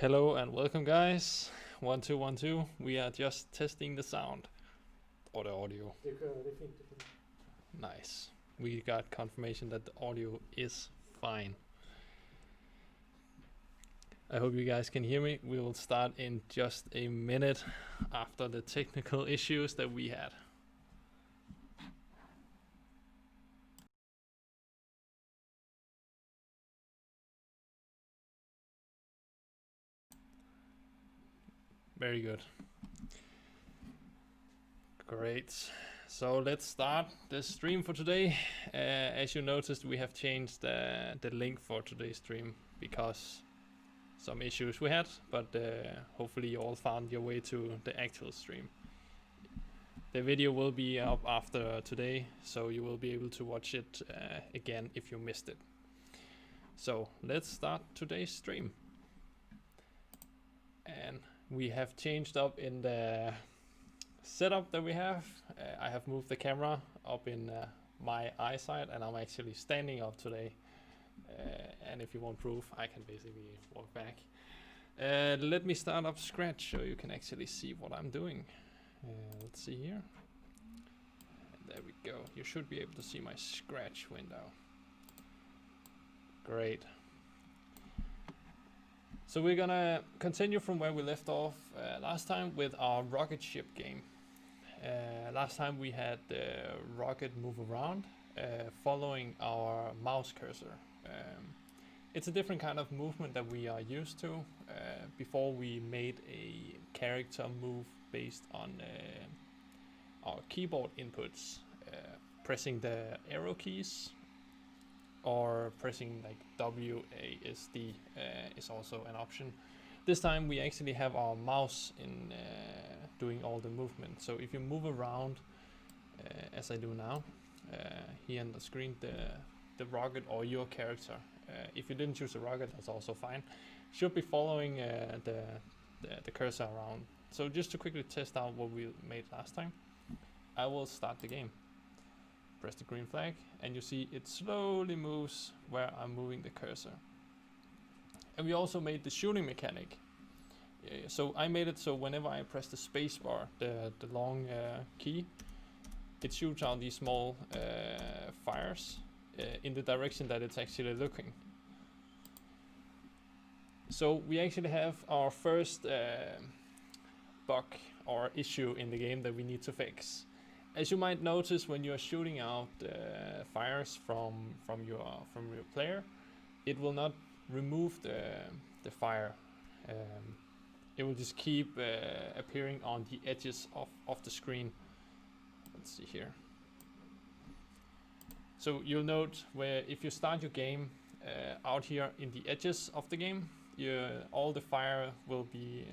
Hello and welcome, guys. 1 2 1 2. We are just testing the sound or the audio. Det er fint. Nice. We got confirmation that the audio is fine. I hope you guys can hear me. We will start in just a minute after the technical issues that we had. Very good. Great. So let's start the stream for today. As you noticed, we have changed the link for today's stream because some issues we had, but hopefully you all found your way to the actual stream. The video will be up after today, so you will be able to watch it again if you missed it. So let's start today's stream. And we have changed up in the setup that we have. I have moved the camera up in my eyesight, and I'm actually standing up today. And if you want proof, I can basically walk back. Let me start up Scratch so you can actually see what I'm doing. Let's see here. And there we go. You should be able to see my Scratch window. Great. So we're gonna continue from where we left off last time with our Rocketship game. Last time we had the rocket move around following our mouse cursor. It's a different kind of movement that we are used to. Before we made a character move based on our keyboard inputs, pressing the arrow keys or pressing like WASD is also an option. This time we actually have our mouse in doing all the movement. So if you move around as I do now, here on the screen, the rocket or your character, if you didn't choose a rocket, that's also fine, should be following the cursor around. So just to quickly test out what we made last time, I will start the game. Press the green flag, and you see it slowly moves where I'm moving the cursor. And we also made the shooting mechanic. So I made it so whenever I press the space bar, the long key, it shoots out these small fires in the direction that it's actually looking. So we actually have our first bug or issue in the game that we need to fix. As you might notice, when you are shooting out fires from your player, it will not remove the fire. It will just keep appearing on the edges of the screen. Let's see here. So you'll note where if you start your game out here in the edges of the game, all the fire will be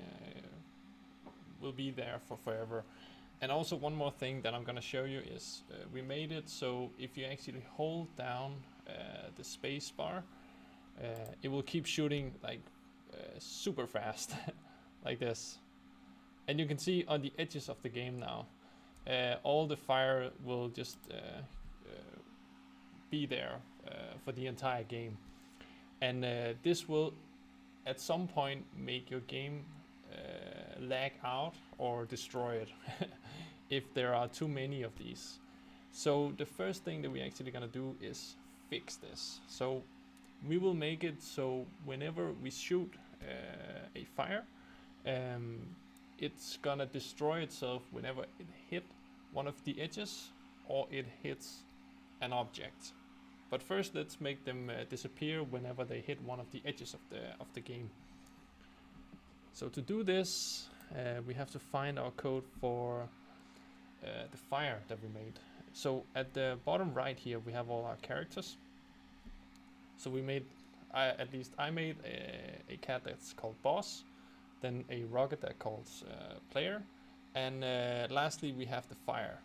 there for forever. And also one more thing that I'm gonna show you is we made it so if you actually hold down the space bar, it will keep shooting like super fast like this. And you can see on the edges of the game now, all the fire will just be there for the entire game. And this will at some point make your game lag out or destroy it if there are too many of these. So the first thing that we're actually gonna do is fix this. So we will make it so whenever we shoot a fire, it's gonna destroy itself whenever it hit one of the edges or it hits an object. But first let's make them disappear whenever they hit one of the edges of the game. So to do this, we have to find our code for the fire that we made. So at the bottom right here, we have all our characters. So we made, at least I made a cat that's called Boss, then a rocket that calls Player, and lastly we have the fire.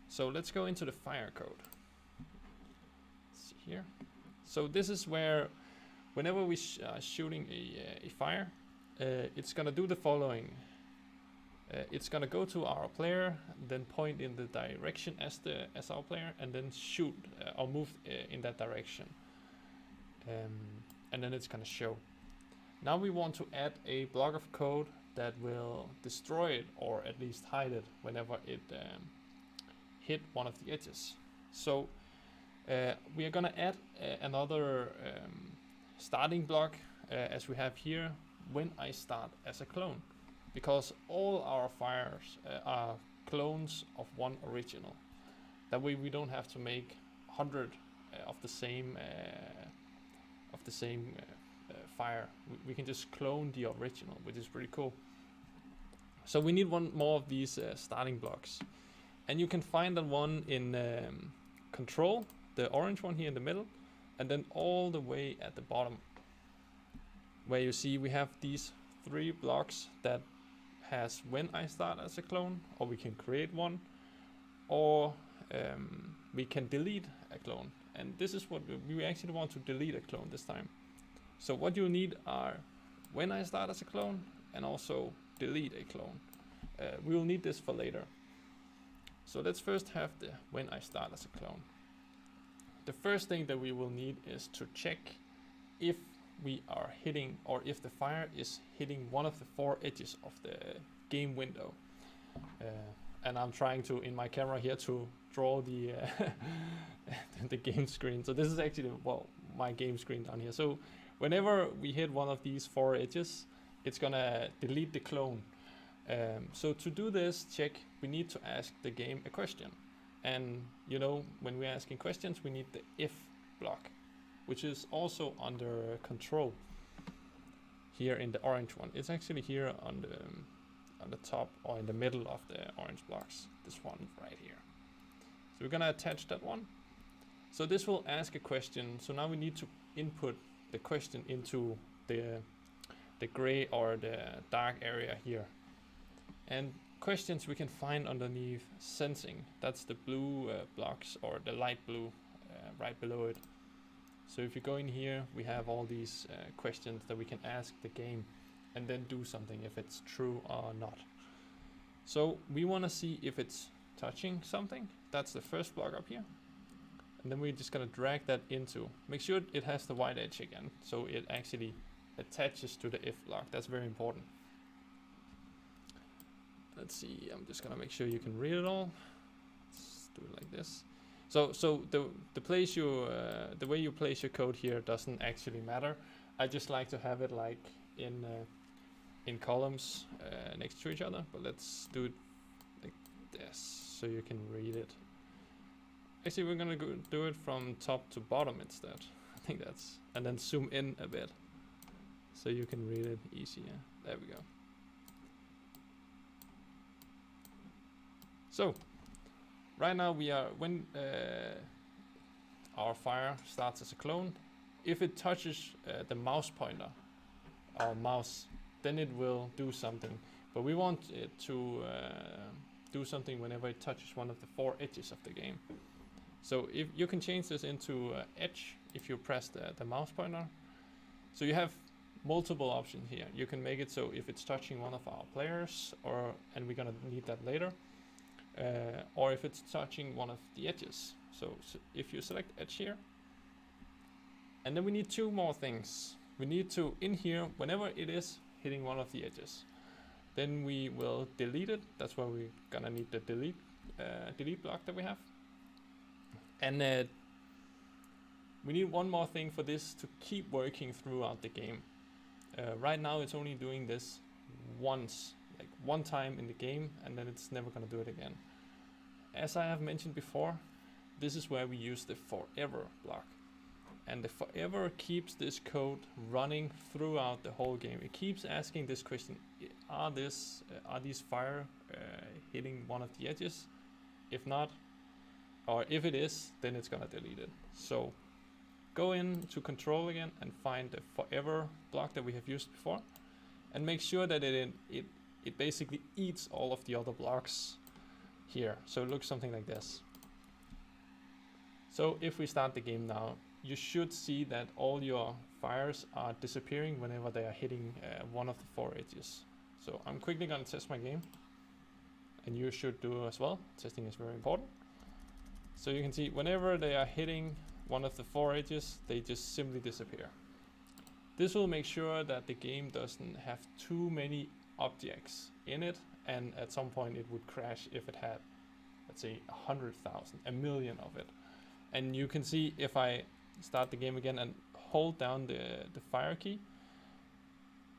So let's go into the fire code. Let's see here. So this is where whenever we are shooting a fire, it's gonna do the following. It's gonna go to our player, then point in the direction as our player, and then shoot or move in that direction. And then it's gonna show. Now we want to add a block of code that will destroy it, or at least hide it whenever it hit one of the edges. So we are gonna add another starting block as we have here when I start as a clone, because all our fires are clones of one original. That way we don't have to make 100 of the same fire. We can just clone the original, which is pretty cool. So we need one more of these starting blocks, and you can find that one in control, the orange one here in the middle, and then all the way at the bottom, where you see we have these 3 blocks that has when I start as a clone, or we can create one, or we can delete a clone. And this is what we actually want to delete a clone this time. So what you need are when I start as a clone and also delete a clone. We will need this for later. So let's first have the when I start as a clone. The first thing that we will need is to check if we are hitting, or if the fire is hitting one of the 4 edges of the game window. And I'm trying to, in my camera here, to draw the the game screen. So this is actually, well, my game screen down here. So whenever we hit one of these 4 edges, it's gonna delete the clone. So to do this check, we need to ask the game a question. And you know, when we're asking questions, we need the if block, which is also under control here in the orange one. It's actually here on the top, or in the middle of the orange blocks, this one right here. So we're gonna attach that one. So this will ask a question. So now we need to input the question into the gray or the dark area here. And questions we can find underneath sensing. That's the blue blocks, or the light blue right below it. So if you go in here, we have all these questions that we can ask the game and then do something if it's true or not. So we want to see if it's touching something. That's the first block up here. And then we're just going to drag that into, make sure it has the white edge again, so it actually attaches to the if block. That's very important. Let's see, I'm just going to make sure you can read it all. Let's do it like this. So the place you the way you place your code here doesn't actually matter. I just like to have it like in columns next to each other. But let's do it like this so you can read it. Actually, we're gonna do it from top to bottom instead. I think that's, and then zoom in a bit so you can read it easier. There we go. So right now we are, when our fire starts as a clone, if it touches the mouse pointer or mouse, then it will do something. But we want it to do something whenever it touches one of the 4 edges of the game. So if you can change this into edge if you press the mouse pointer. So you have multiple options here. You can make it so if it's touching one of our players, and we're gonna need that later, or if it's touching one of the edges. So if you select edge here, and then we need 2 more things. We need to, in here, whenever it is hitting one of the edges, then we will delete it. That's why we're gonna need the delete block that we have. And we need one more thing for this to keep working throughout the game. Right now it's only doing this once, like one time in the game, and then it's never gonna do it again. As I have mentioned before, this is where we use the forever block. And the forever keeps this code running throughout the whole game. It keeps asking this question: are these fire hitting one of the edges? If not, or if it is, then it's gonna delete it. So go into control again and find the forever block that we have used before, and make sure that it basically eats all of the other blocks here. So it looks something like this. So if we start the game now, you should see that all your fires are disappearing whenever they are hitting one of the 4 edges. So I'm quickly gonna test my game, and you should do as well. Testing is very important. So you can see whenever they are hitting one of the 4 edges, they just simply disappear. This will make sure that the game doesn't have too many objects in it, and at some point it would crash if it had, let's say, 100,000, a million of it. And you can see if I start the game again and hold down the fire key,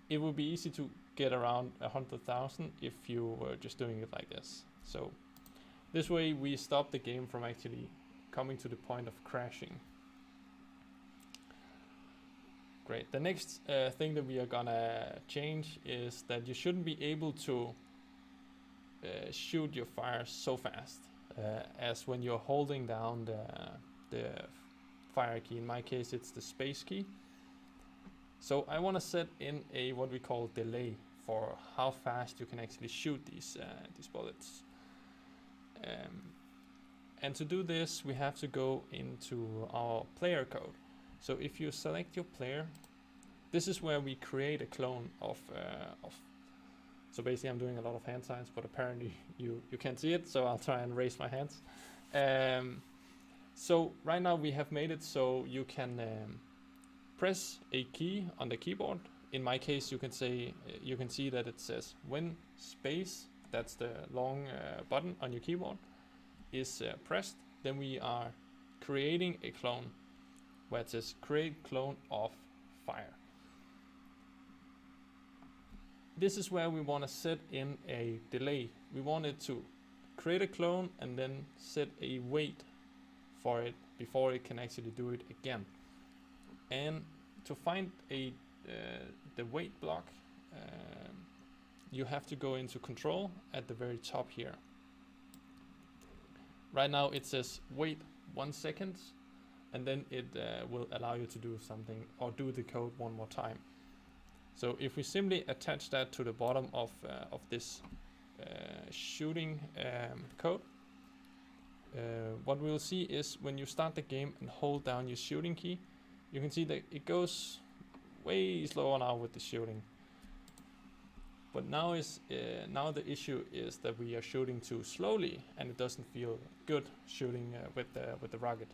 it would be easy to get around 100,000 if you were just doing it like this. So this way we stop the game from actually coming to the point of crashing. Great. The next thing that we are gonna change is that you shouldn't be able to shoot your fire so fast as when you're holding down the fire key. In my case, it's the space key. So I want to set in a what we call delay for how fast you can actually shoot these bullets. And to do this, we have to go into our player code. So if you select your player, this is where we create a clone of so basically I'm doing a lot of hand signs, but apparently you can't see it, so I'll try and raise my hands. So right now we have made it so you can press a key on the keyboard. In my case, you can see that it says when space, that's the long button on your keyboard, is pressed, then we are creating a clone where it says create clone of fire. This is where we want to set in a delay. We want it to create a clone and then set a wait for it before it can actually do it again. And to find the wait block, you have to go into control at the very top here. Right now it says wait 1 second, and then it will allow you to do something or do the code one more time. So if we simply attach that to the bottom of this shooting code, what we will see is when you start the game and hold down your shooting key, you can see that it goes way slower now with the shooting. But now the issue is that we are shooting too slowly, and it doesn't feel good shooting with the rocket.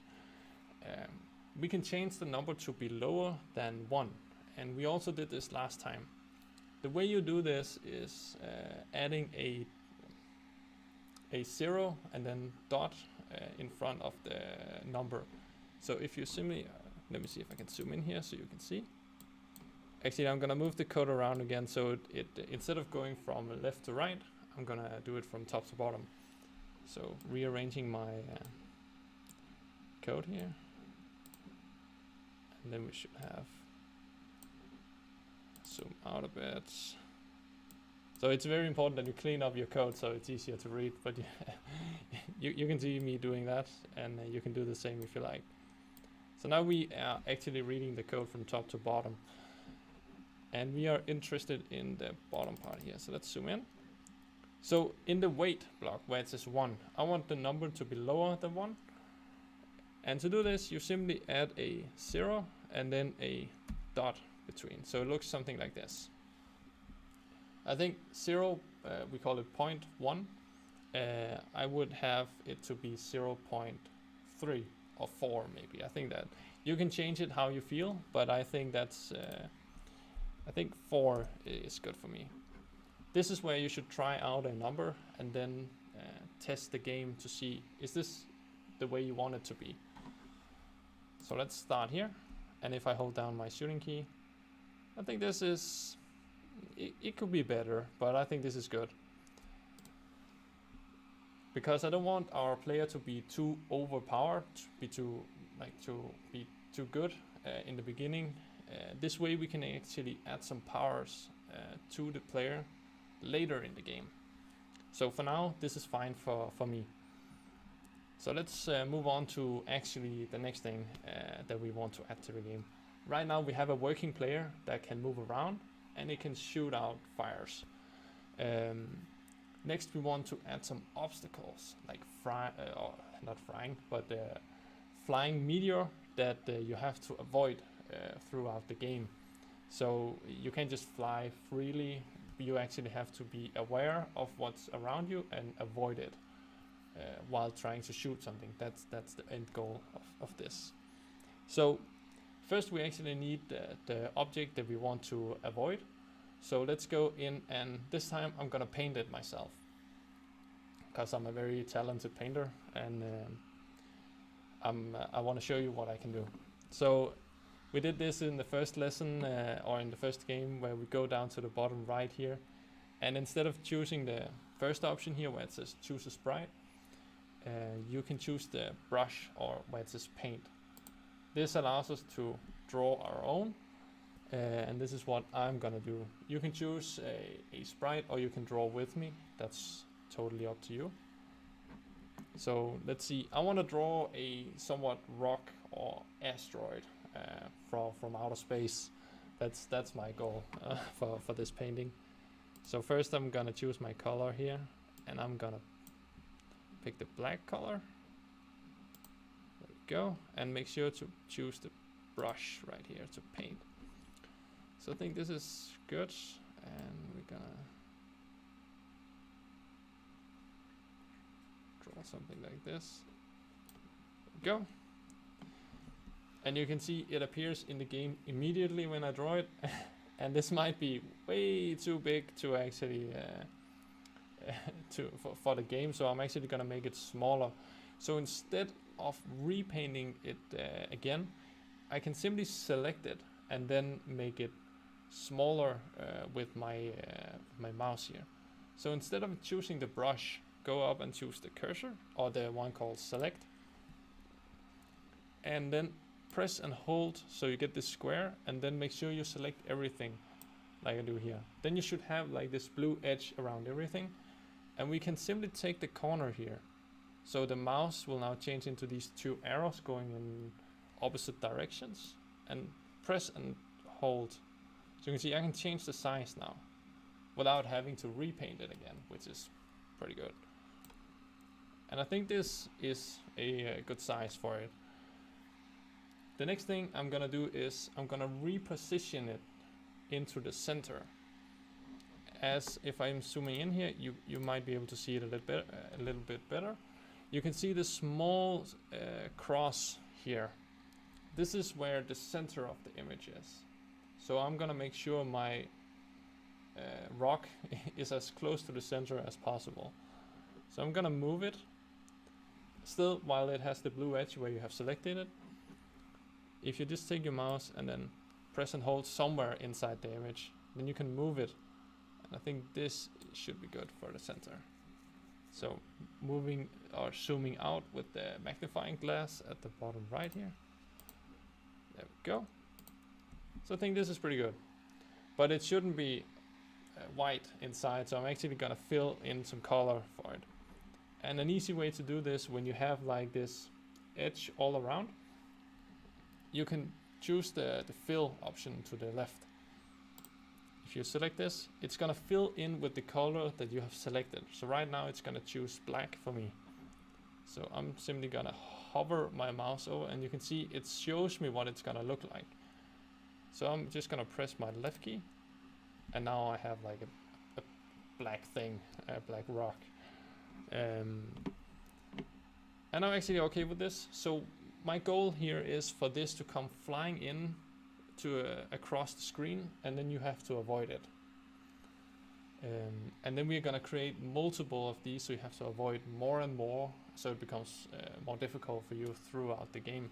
We can change the number to be lower than 1, and we also did this last time. The way you do this is adding a 0 and then dot in front of the number. So if you simply, let me see if I can zoom in here so you can see. Actually, I'm gonna move the code around again, so it instead of going from left to right, I'm gonna do it from top to bottom. So rearranging my code here, and then we should have zoom out a bit. So it's very important that you clean up your code so it's easier to read, but you can see me doing that, and you can do the same if you like. So now we are actually reading the code from top to bottom, and we are interested in the bottom part here. So let's zoom in. So in the wait block where it says 1, I want the number to be lower than 1. And to do this, you simply add a 0 and then a dot between. So it looks something like this. I think 0, we call it 0.1. I would have it to be 0.3 or 4 maybe. I think that you can change it how you feel, but I think that's I think 4 is good for me. This is where you should try out a number and then test the game to see, is this the way you want it to be? So let's start here, and if I hold down my shooting key, I think this is, it could be better, but I think this is good. Because I don't want our player to be too overpowered, to be too good in the beginning. This way we can actually add some powers to the player later in the game. So for now, this is fine for me. So let's move on to actually the next thing that we want to add to the game. Right now we have a working player that can move around and it can shoot out fires. Next we want to add some obstacles like flying meteor that you have to avoid throughout the game. So you can't just fly freely, you actually have to be aware of what's around you and avoid it while trying to shoot something. That's the end goal of this. So First we actually need the object that we want to avoid. So let's go in, and this time I'm gonna paint it myself, because I'm a very talented painter, and I want to show you what I can do. So we did this in the first lesson, or in the first game, where we go down to the bottom right here, and instead of choosing the first option here where it says choose a sprite, you can choose the brush, or where it says paint. This allows us to draw our own, and this is what I'm gonna do. You can choose a sprite, or you can draw with me. That's totally up to you. So let's see, I want to draw a somewhat rock or asteroid from outer space. That's my goal for this painting. So first I'm gonna choose my color here, and I'm gonna pick the black color. There we go, and make sure to choose the brush right here to paint. So I think this is good, and we're gonna draw something like this. There we go. And you can see it appears in the game immediately when I draw it. And this might be way too big to actually for the game, so I'm actually gonna make it smaller. So instead of repainting it again, I can simply select it and then make it smaller with my mouse here. So instead of choosing the brush, go up and choose the cursor, or the one called select, and then press and hold so you get this square, and then make sure you select everything like I do here. Then you should have like this blue edge around everything, and we can simply take the corner here. So the mouse will now change into these two arrows going in opposite directions, and press and hold. So you can see I can change the size now without having to repaint it again, which is pretty good. And I think this is a good size for it. The next thing I'm gonna do is I'm gonna reposition it into the center. As if I'm zooming in here, you might be able to see it a little bit better. You can see the small cross here. This is where the center of the image is. So I'm gonna make sure my rock is as close to the center as possible. So I'm gonna move it, still while it has the blue edge where you have selected it. If you just take your mouse and then press and hold somewhere inside the image, then you can move it. And I think this should be good for the center. So moving or zooming out with the magnifying glass at the bottom right here. There we go. So I think this is pretty good. But it shouldn't be white inside, so I'm actually gonna fill in some color for it. And an easy way to do this, when you have like this edge all around, you can choose the fill option to the left. If you select this, it's gonna fill in with the color that you have selected. So right now it's gonna choose black for me. So I'm simply gonna hover my mouse over, and you can see it shows me what it's gonna look like. So I'm just gonna press my left key, and now I have like a black thing, a black rock. And I'm actually okay with this. So my goal here is for this to come flying in to across the screen, and then you have to avoid it. And then we're gonna create multiple of these, so you have to avoid more and more, so it becomes more difficult for you throughout the game.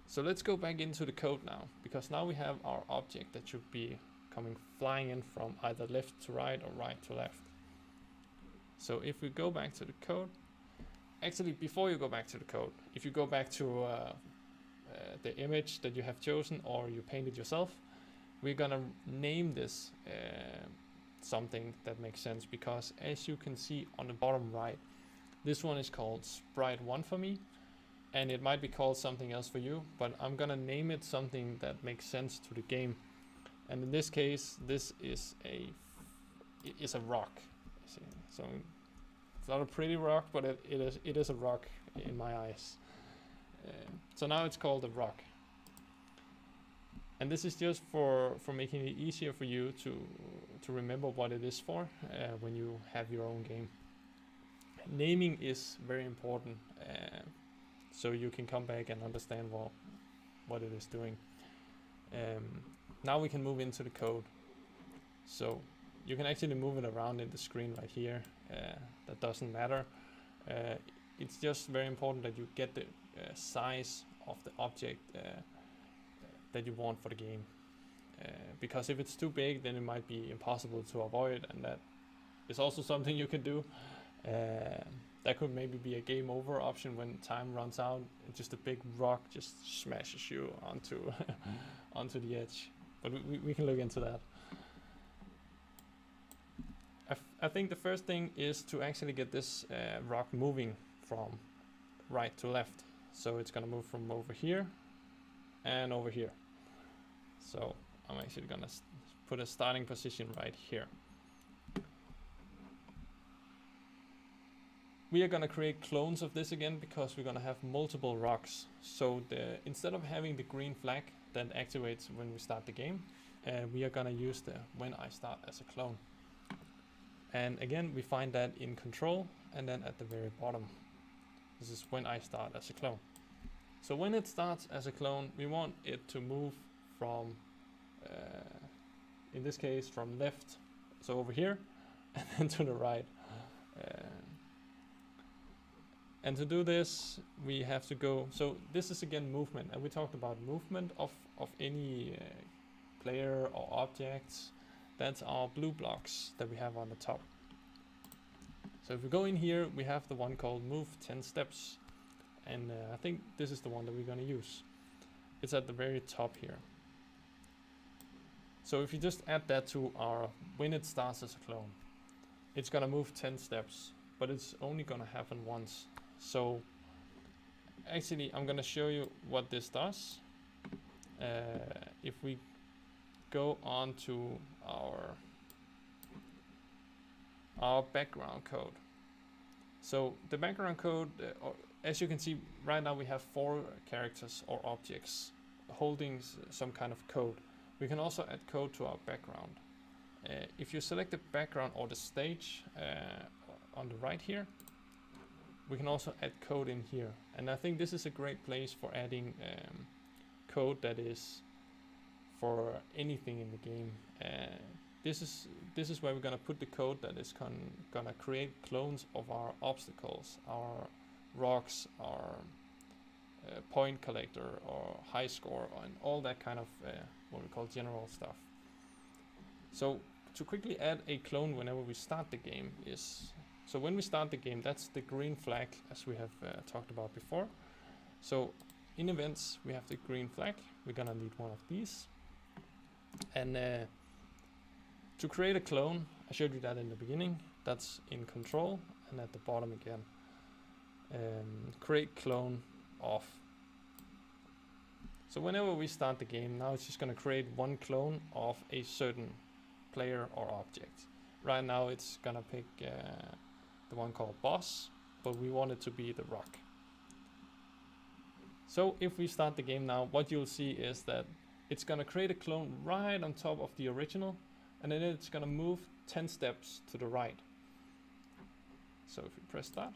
So let's go back into the code now, because now we have our object that should be coming flying in from either left to right or right to left. So if we go back to the code, actually before you go back to the code, if you go back to the image that you have chosen or you painted yourself, we're gonna name this something that makes sense, because as you can see on the bottom right, this one is called Sprite 1 for me, and it might be called something else for you, but I'm gonna name it something that makes sense to the game. And in this case, this is a rock. So it's not a pretty rock, but it is a rock in my eyes. So now it's called a rock. And this is just for making it easier for you to remember what it is for when you have your own game. Naming is very important, so you can come back and understand, well, what it is doing. Now we can move into the code. So you can actually move it around in the screen right here. That doesn't matter. It's just very important that you get the size of the object that you want for the game. Because if it's too big, then it might be impossible to avoid, and that is also something you can do. That could maybe be a game over option when time runs out. Just a big rock just smashes you onto onto the edge. But we can look into that. I think the first thing is to actually get this rock moving from right to left. So it's gonna move from over here and over here. So I'm actually gonna put a starting position right here. We are gonna create clones of this again because we're gonna have multiple rocks. So instead of having the green flag that activates when we start the game, we are gonna use the when I start as a clone. And again, we find that in control and then at the very bottom. This is when I start as a clone. So when it starts as a clone, we want it to move from, in this case, from left, so over here, and then to the right. And to do this, we have to go, so this is again movement, and we talked about movement of any player or objects. That's our blue blocks that we have on the top. So if we go in here, we have the one called move 10 steps. And I think this is the one that we're going to use. It's at the very top here. So if you just add that to our when it starts as a clone, it's going to move 10 steps, but it's only going to happen once. So actually, I'm going to show you what this does. If we go on to our background code. So the background code, as you can see right now, we have 4 characters or objects holding some kind of code. We can also add code to our background. If you select the background or the stage on the right here, we can also add code in here. And I think this is a great place for adding code that is for anything in the game. This is where we're gonna put the code that is gonna create clones of our obstacles, our rocks, our point collector, or high score, and all that kind of what we call general stuff. So to quickly add a clone whenever we start the game is, so when we start the game, that's the green flag as we have talked about before. So in events, we have the green flag. We're gonna need one of these. And to create a clone, I showed you that in the beginning. That's in control and at the bottom again. Create clone off. So whenever we start the game, now it's just going to create one clone of a certain player or object. Right now it's going to pick the one called boss, but we want it to be the rock. So if we start the game now, what you'll see is that it's going to create a clone right on top of the original, and then it's going to move 10 steps to the right. So if you press that,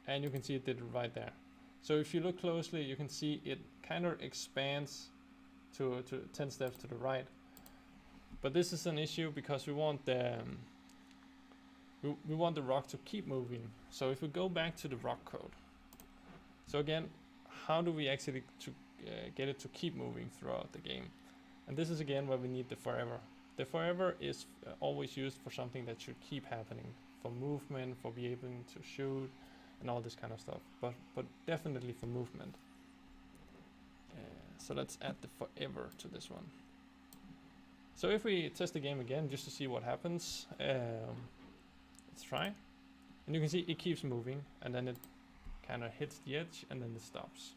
and you can see it did it right there. So if you look closely, you can see it kind of expands to 10 steps to the right. But this is an issue because we want the rock to keep moving. So if we go back to the rock code, so again, how do we actually get it to keep moving throughout the game? And this is again where we need the forever. The forever is always used for something that should keep happening, for movement, for being able to shoot, and all this kind of stuff, but definitely for movement. So let's add the forever to this one. So if we test the game again just to see what happens, let's try. And you can see it keeps moving, and then it kind of hits the edge, and then it stops.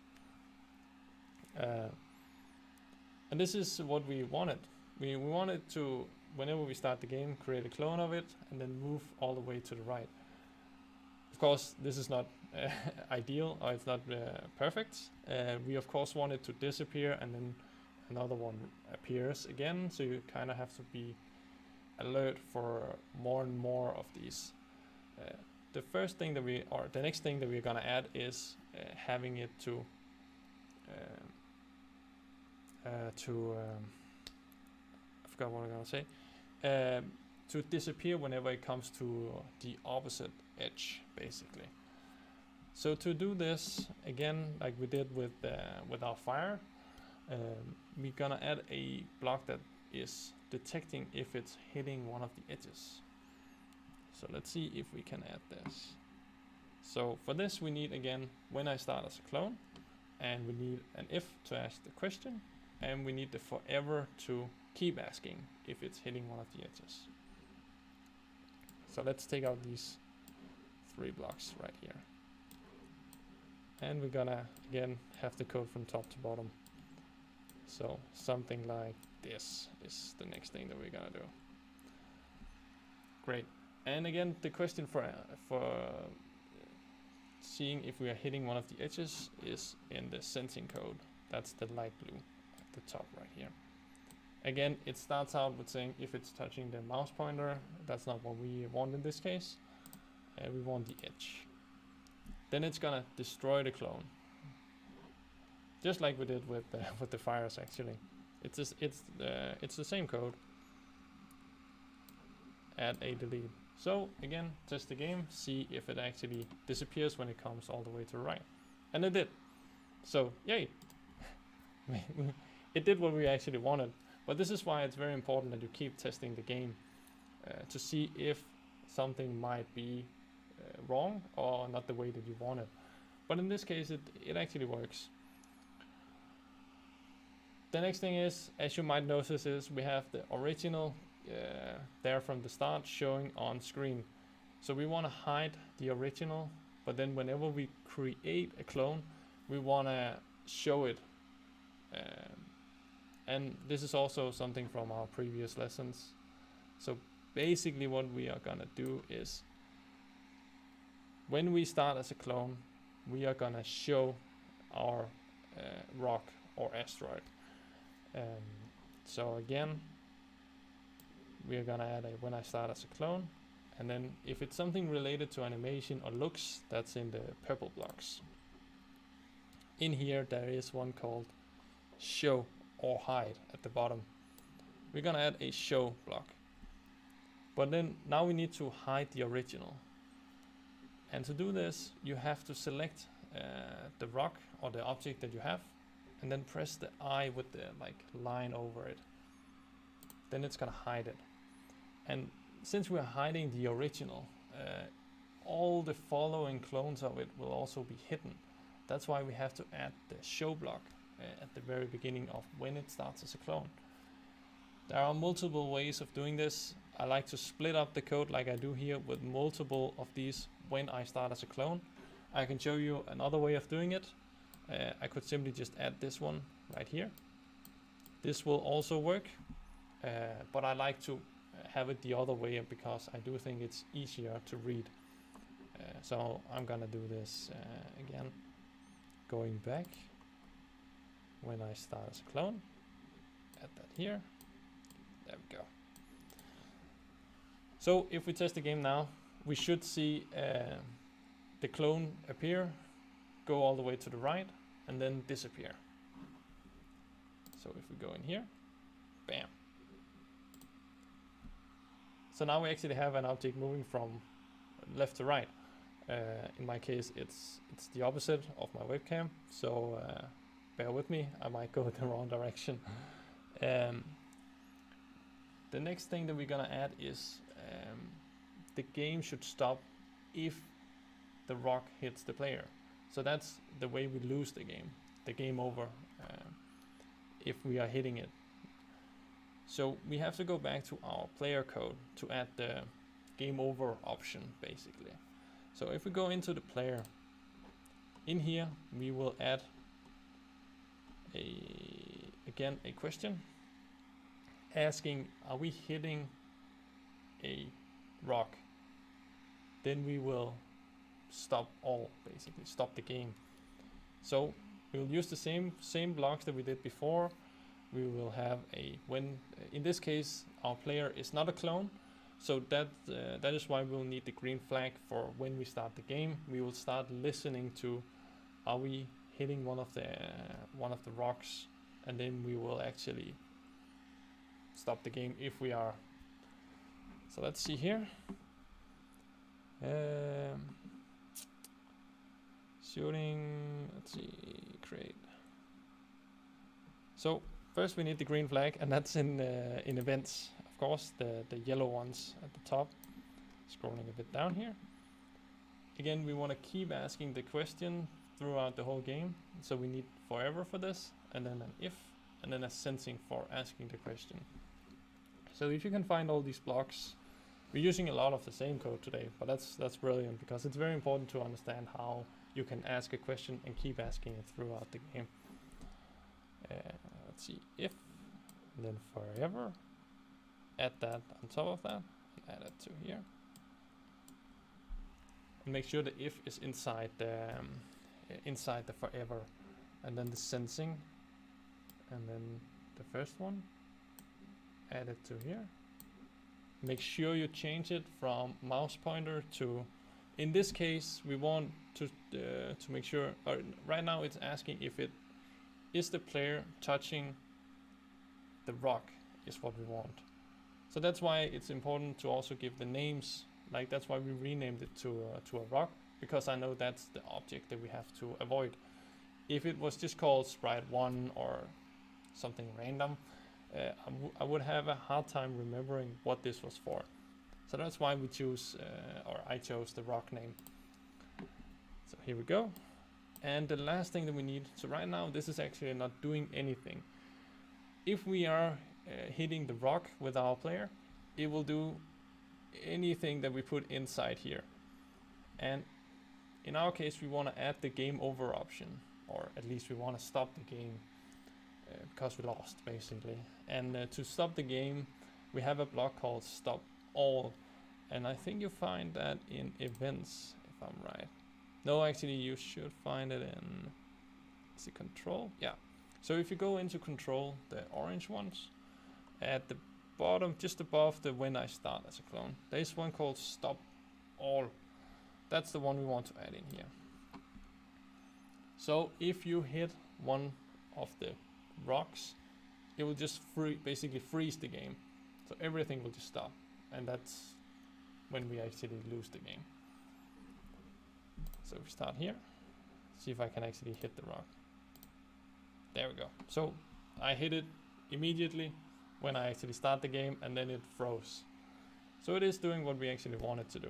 And this is what we wanted. We wanted to, whenever we start the game, create a clone of it, and then move all the way to the right. Of course, this is not ideal, or it's not perfect. We of course want it to disappear, and then another one appears again, so you kind of have to be alert for more and more of these. The next thing that we're gonna add is having it to I forgot what I'm gonna say, to disappear whenever it comes to the opposite edge, basically. So to do this, again, like we did with our fire, we're gonna add a block that is detecting if it's hitting one of the edges. So let's see if we can add this. So for this we need, again, when I start as a clone, and we need an if to ask the question, and we need the forever to keep asking if it's hitting one of the edges. So let's take out these 3 blocks right here. And we're gonna, again, have the code from top to bottom. So something like this is the next thing that we're gonna do. Great. And again, the question for seeing if we are hitting one of the edges is in the sensing code. That's the light blue at the top right here. Again, it starts out with saying if it's touching the mouse pointer. That's not what we want in this case. We want the edge. Then it's gonna destroy the clone, just like we did with the fires. Actually, it's the same code. Add a delete. So again, test the game, see if it actually disappears when it comes all the way to the right, and it did. So yay! It did what we actually wanted. But this is why it's very important that you keep testing the game to see if something might be wrong or not the way that you want it. But in this case, it actually works. The next thing is, as you might notice, is we have the original there from the start showing on screen. So we want to hide the original, but then whenever we create a clone, we want to show it. And this is also something from our previous lessons. So basically what we are gonna do is, when we start as a clone, we are gonna show our rock or asteroid. So again, we are gonna add a when I start as a clone, and then if it's something related to animation or looks, that's in the purple blocks. In here there is one called show or hide at the bottom. We're gonna add a show block, but then now we need to hide the original. And to do this, you have to select the rock or the object that you have, and then press the I with the line over it. Then it's gonna hide it. And since we're hiding the original, all the following clones of it will also be hidden. That's why we have to add the show block at the very beginning of when it starts as a clone. There are multiple ways of doing this. I like to split up the code like I do here with multiple of these when I start as a clone. I can show you another way of doing it. I could simply just add this one right here. This will also work, but I like to have it the other way because I do think it's easier to read. So I'm gonna do this again, going back when I start as a clone. Add that here. There we go. So if we test the game now, we should see the clone appear, go all the way to the right, and then disappear. So if we go in here, bam. So now we actually have an object moving from left to right. In my case, it's the opposite of my webcam, so bear with me, I might go the wrong direction. The next thing that we're gonna add is the game should stop if the rock hits the player. So that's the way we lose the game over, if we are hitting it. So we have to go back to our player code to add the game over option, basically. So if we go into the player, in here we will add again a question asking, are we hitting a rock? Then we will stop basically stop the game. So we'll use the same blocks that we did before. We will have when in this case our player is not a clone, so that is why we'll need the green flag for when we start the game. We will start listening to, are we hitting one of the rocks and then we will actually stop the game if we are. So let's see here. Shooting, let's see, create. So first we need the green flag, and that's in events, of course, the yellow ones at the top. Scrolling a bit down here. Again, we want to keep asking the question throughout the whole game. So we need forever for this, and then an if, and then a sensing for asking the question. So if you can find all these blocks, we're using a lot of the same code today, but that's brilliant because it's very important to understand how you can ask a question and keep asking it throughout the game. Let's see, if, and then forever. Add that on top of that, and add it to here. And make sure the if is inside the forever, and then the sensing, and then the first one. Add it to here. Make sure you change it from mouse pointer to, in this case, we want to make sure, or right now it's asking if it is the player touching the rock is what we want. So that's why it's important to also give the names, like that's why we renamed it to a rock, because I know that's the object that we have to avoid. If it was just called sprite 1 or something random, I would have a hard time remembering what this was for. So that's why we choose, or I chose the rock name. So here we go. And the last thing that we need, so right now this is actually not doing anything. If we are hitting the rock with our player, it will do anything that we put inside here. And in our case, we want to add the game over option, or at least we want to stop the game because we lost basically. And to stop the game, we have a block called stop all, and I think you find that in events, if I'm right. No, actually you should find it in, is it control? Yeah. So if you go into control, the orange ones, at the bottom, just above the when I start as a clone, there's one called stop all. That's the one we want to add in here. So if you hit one of the rocks, it will just basically freeze the game. So everything will just stop, and that's when we actually lose the game. So we start here, see if I can actually hit the rock. There we go. So I hit it immediately when I actually start the game, and then it froze. So it is doing what we actually wanted to do.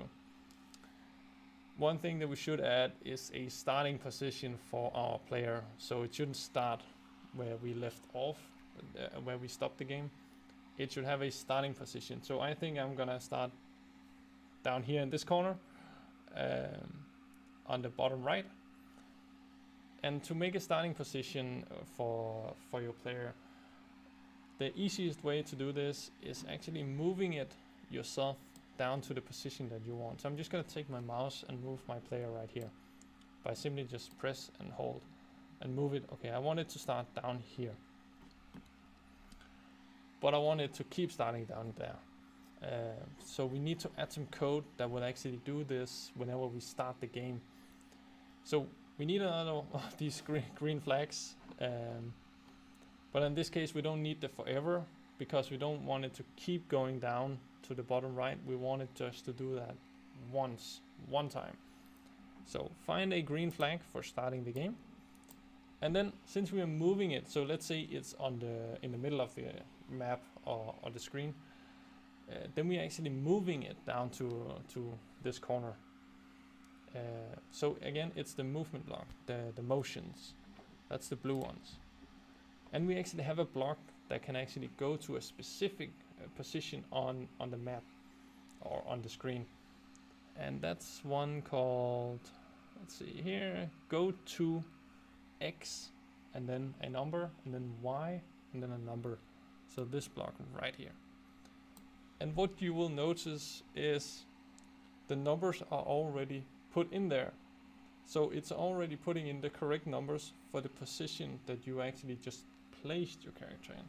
One thing that we should add is a starting position for our player. So it shouldn't start where we left off, where we stopped the game. It should have a starting position. So I think I'm gonna start down here in this corner, on the bottom right. And to make a starting position for your player, the easiest way to do this is actually moving it yourself down to the position that you want. So I'm just gonna take my mouse and move my player right here by simply just press and hold and move it. Okay, I want it to start down here, but I want it to keep starting down there. So we need to add some code that will actually do this whenever we start the game. So we need another of these green flags, but in this case we don't need the forever, because we don't want it to keep going down to the bottom right. We want it just to do that one time. So find a green flag for starting the game, and then since we are moving it, so let's say it's in the middle of the map or the screen, then we're actually moving it down to this corner. So again, it's the movement block, the motions, that's the blue ones, and we actually have a block that can actually go to a specific position on the map or on the screen, and that's one called, let's see here, go to X and then a number and then Y and then a number. So this block right here. And what you will notice is the numbers are already put in there. So it's already putting in the correct numbers for the position that you actually just placed your character in.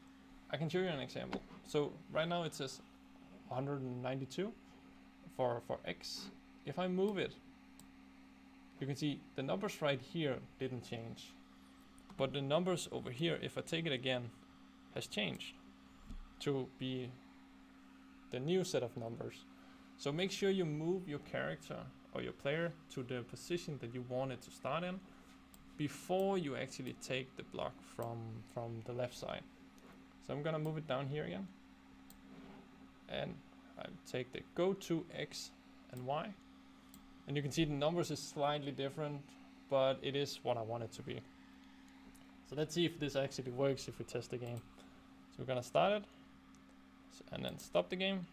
I can show you an example. So right now it says 192 for X. If I move it, you can see the numbers right here didn't change. but the numbers over here, if I take it again, has changed to be the new set of numbers. So make sure you move your character or your player to the position that you want it to start in before you actually take the block from the left side. So I'm gonna move it down here again, and I take the go to X and Y, and you can see the numbers is slightly different, but it is what I want it to be. So let's see if this actually works if we test the game. So we're gonna start it, and then stop the game.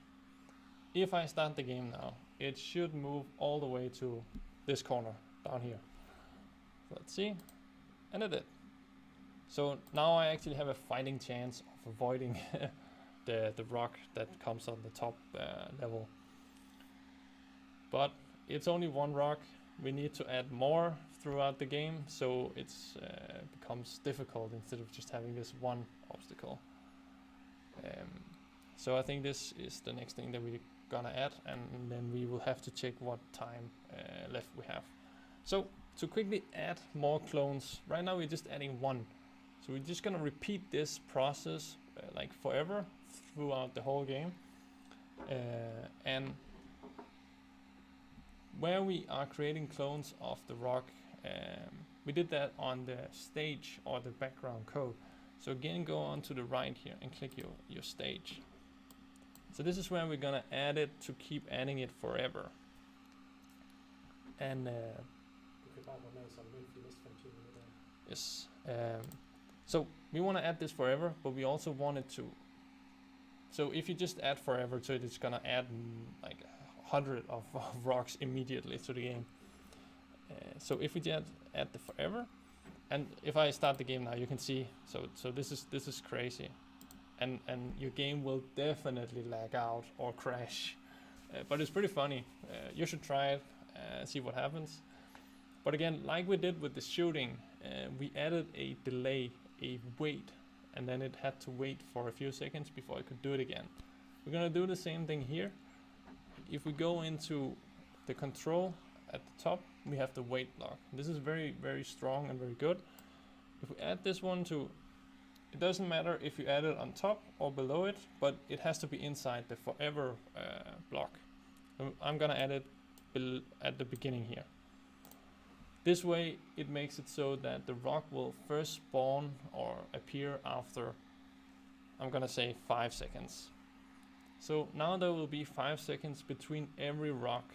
If I start the game now, it should move all the way to this corner down here. So let's see, and it did. So now I actually have a fighting chance of avoiding the rock that comes on the top level. But it's only one rock. We need to add more throughout the game, so it's becomes difficult instead of just having this one obstacle. So I think this is the next thing that we're gonna add, and then we will have to check what time left we have. So to quickly add more clones, right now we're just adding one. So we're just gonna repeat this process like forever throughout the whole game. And where we are creating clones of the rock, we did that on the stage or the background code. So again, go on to the right here and click your stage. So this is where we're gonna add it to keep adding it forever. And yes, so we want to add this forever, but we also want it to. So if you just add forever to it, it's gonna add like 100 of rocks immediately to the game. So if we just add the forever, and if I start the game now, you can see. So this is crazy, and your game will definitely lag out or crash, but it's pretty funny. You should try it, see what happens. But again, like we did with the shooting, we added a delay, a wait, and then it had to wait for a few seconds before it could do it again. We're gonna do the same thing here. If we go into the control at the top, we have the wait block. This is very, very strong and very good. If we add this one to, it doesn't matter if you add it on top or below it, but it has to be inside the forever block. I'm gonna add it at the beginning here. This way it makes it so that the rock will first spawn or appear after, I'm gonna say 5 seconds. So now there will be 5 seconds between every rock,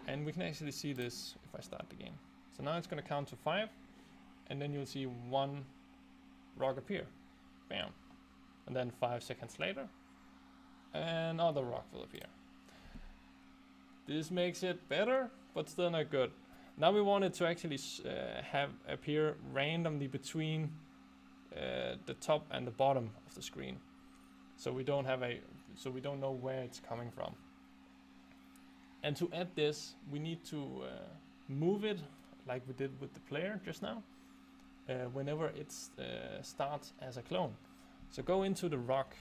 and we can actually see this if I start the game. So now it's gonna count to 5, and then you'll see one rock appear, bam, and then 5 seconds later another rock will appear. This makes it better, but still not good. Now we want it to actually have appear randomly between the top and the bottom of the screen, so we don't know where it's coming from. And to add this, we need to move it like we did with the player just now, whenever it starts as a clone. So go into the rock.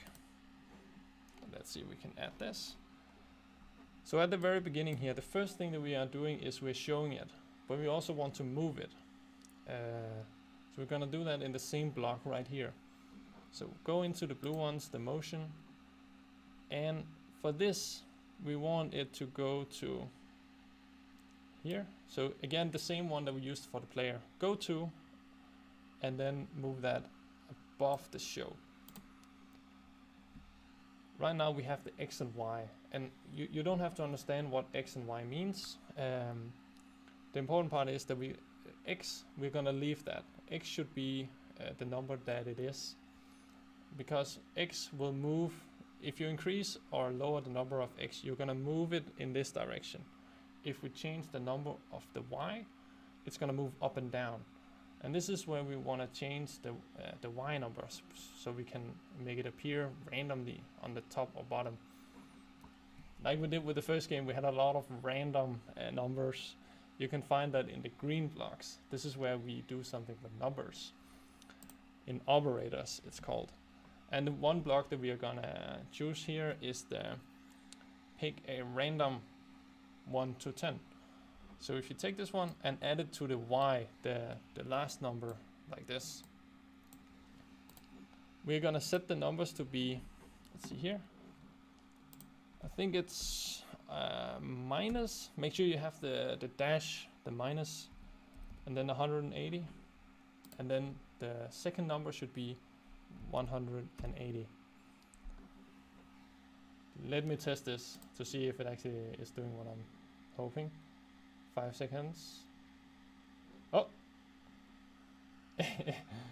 Let's see if we can add this. So at the very beginning here, the first thing that we are doing is we're showing it, but we also want to move it. So we're gonna do that in the same block right here. So go into the blue ones, the motion, and for this we want it to go to here. So again, the same one that we used for the player. Go to, and then move that above the show. Right now we have the X and Y, and you don't have to understand what X and Y means. The important part is that we're gonna leave that. X should be the number that it is, because X will move. If you increase or lower the number of X, you're gonna move it in this direction. If we change the number of the Y, it's gonna move up and down. And this is where we want to change the Y numbers, so we can make it appear randomly on the top or bottom. Like we did with the first game, we had a lot of random numbers. You can find that in the green blocks. This is where we do something with numbers. In operators, it's called. And the one block that we are gonna choose here is the pick a random 1 to 10. So if you take this one and add it to the Y, the last number like this. We're gonna set the numbers to be, let's see here. I think it's minus. Make sure you have the dash, the minus, and then 180. And then the second number should be 180. Let me test this to see if it actually is doing what I'm hoping. 5 seconds. Oh!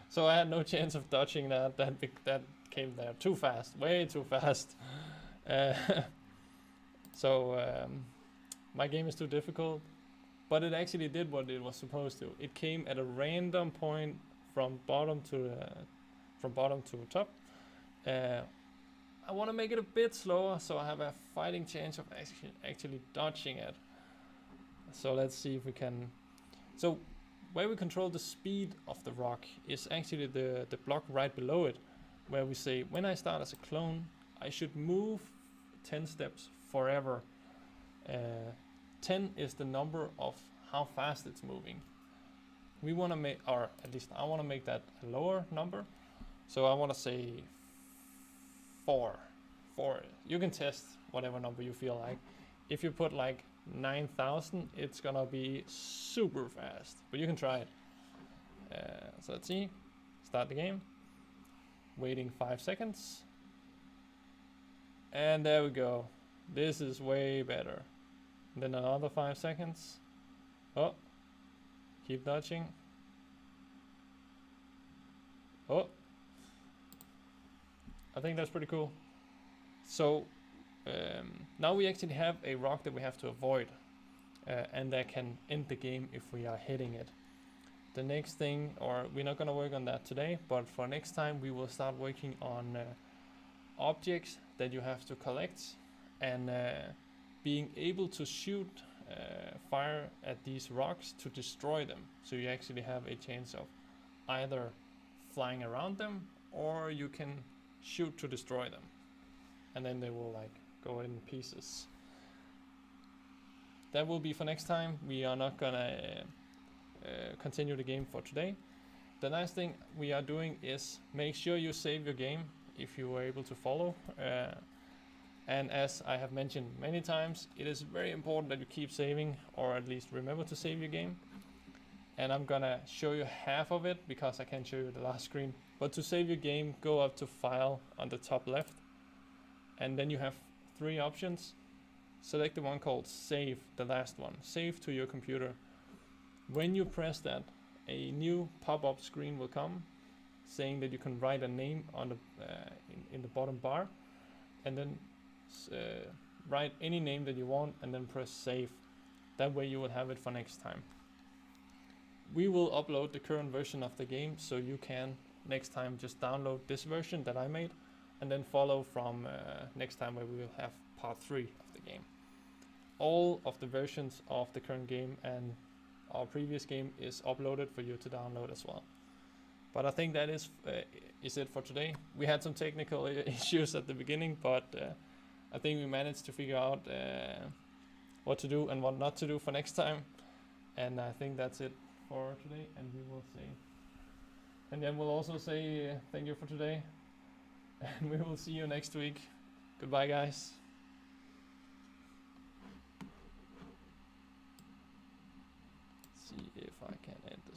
So I had no chance of dodging that. That came there too fast, way too fast. My game is too difficult, but it actually did what it was supposed to. It came at a random point from bottom to top. I want to make it a bit slower, so I have a fighting chance of actually dodging it. So let's see if we can. So where we control the speed of the rock is actually the block right below it, where we say when I start as a clone, I should move 10 steps forever. 10 is the number of how fast it's moving. We want to make, or at least I want to make that a lower number. So I want to say 4. You can test whatever number you feel like. If you put like 9,000, it's gonna be super fast, but you can try it. So let's see. Start the game. Waiting 5 seconds. And there we go. This is way better. And then another 5 seconds. Oh. Keep dodging. Oh. I think that's pretty cool. So now we actually have a rock that we have to avoid, and that can end the game if we are hitting it. The next thing, or we're not going to work on that today, but for next time we will start working on objects that you have to collect, and being able to shoot fire at these rocks to destroy them. So you actually have a chance of either flying around them, or you can shoot to destroy them, and then they will like go in pieces. That will be for next time. We are not gonna continue the game for today. The nice thing we are doing is make sure you save your game if you were able to follow, and as I have mentioned many times, it is very important that you keep saving, or at least remember to save your game. And I'm gonna show you half of it because I can't show you the last screen. But to save your game, go up to File on the top left, and then you have 3 options. Select the one called Save, the last one. Save to your computer. When you press that, a new pop-up screen will come saying that you can write a name on the in the bottom bar, and then write any name that you want, and then press Save. That way you will have it for next time. We will upload the current version of the game, so you can next time just download this version that I made, and then follow from next time, where we will have part 3 of the game. All of the versions of the current game and our previous game is uploaded for you to download as well. But I think that is it for today. We had some technical issues at the beginning, but I think we managed to figure out what to do and what not to do for next time. And I think that's it for today, and we will say, and then we'll also say thank you for today, and we will see you next week. Goodbye, guys. See if I can end this.